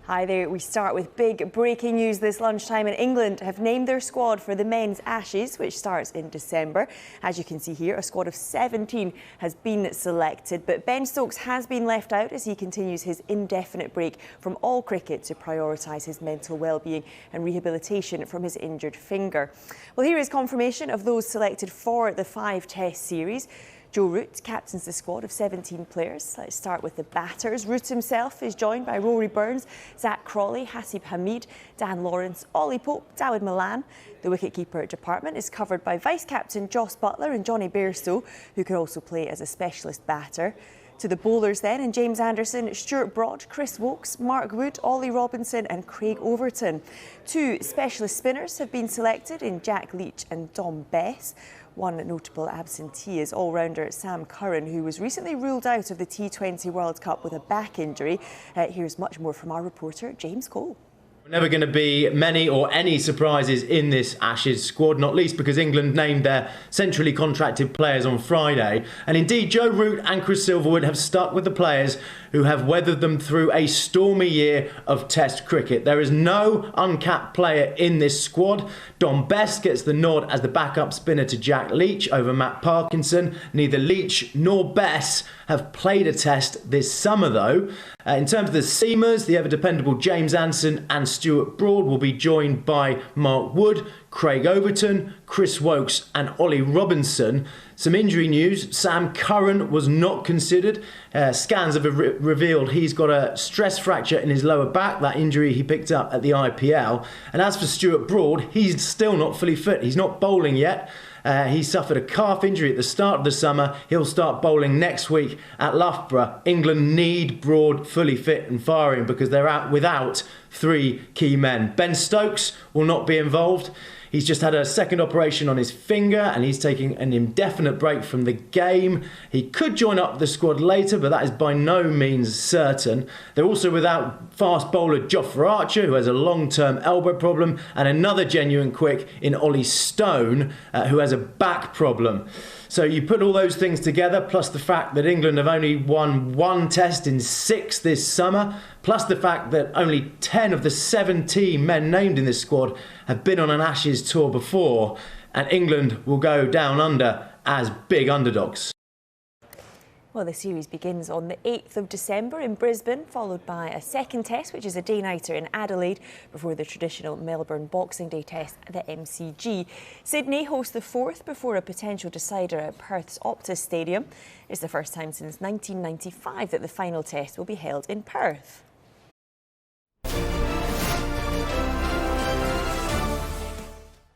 Hi there. We start with big breaking news this lunchtime. In England have named their squad for the men's Ashes, which starts in December. As you can see here, a squad of 17 has been selected, but Ben Stokes has been left out as he continues his indefinite break from all cricket to prioritise his mental well-being and rehabilitation from his injured finger. Well, here is confirmation of those selected for the 5-test series. Joe Root captains the squad of 17 players. Let's start with the batters. Root himself is joined by Rory Burns, Zak Crawley, Hasib Hamid, Dan Lawrence, Ollie Pope, Dawid Malan. The wicketkeeper department is covered by vice-captain Jos Buttler and Johnny Bairstow, who can also play as a specialist batter. To the bowlers then, and James Anderson, Stuart Broad, Chris Wokes, Mark Wood, Ollie Robinson and Craig Overton. 2 specialist spinners have been selected in Jack Leach and Dom Bess. One notable absentee is all-rounder Sam Curran, who was recently ruled out of the T20 World Cup with a back injury. Here's much more from our reporter, James Cole. Never going to be many or any surprises in this Ashes squad, not least because England named their centrally contracted players on Friday. And indeed, Joe Root and Chris Silverwood have stuck with the players who have weathered them through a stormy year of Test cricket. There is no uncapped player in this squad. Dom Bess gets the nod as the backup spinner to Jack Leach over Matt Parkinson. Neither Leach nor Bess have played a Test this summer, though. In terms of the seamers, the ever-dependable James Anderson and Stuart Broad will be joined by Mark Wood, Craig Overton, Chris Wokes and Ollie Robinson. Some injury news: Sam Curran was not considered. Scans have revealed he's got a stress fracture in his lower back, that injury he picked up at the IPL. And as for Stuart Broad, he's still not fully fit. He's not bowling yet. He suffered a calf injury at the start of the summer. He'll start bowling next week at Loughborough. England need Broad fully fit and firing because they're out without 3 key men. Ben Stokes will not be involved. He's just had a second operation on his finger and he's taking an indefinite break from the game. He could join up the squad later, but that is by no means certain. They're also without fast bowler Jofra Archer, who has a long-term elbow problem, and another genuine quick in Ollie Stone, who has a back problem. So you put all those things together, plus the fact that England have only won 1 Test in 6 this summer, plus the fact that only 10 of the 17 men named in this squad have been on an Ashes tour before, and England will go down under as big underdogs. Well, the series begins on the 8th of December in Brisbane, followed by a second test, which is a day-nighter in Adelaide, before the traditional Melbourne Boxing Day test at the MCG. Sydney hosts the 4th before a potential decider at Perth's Optus Stadium. It's the first time since 1995 that the final test will be held in Perth.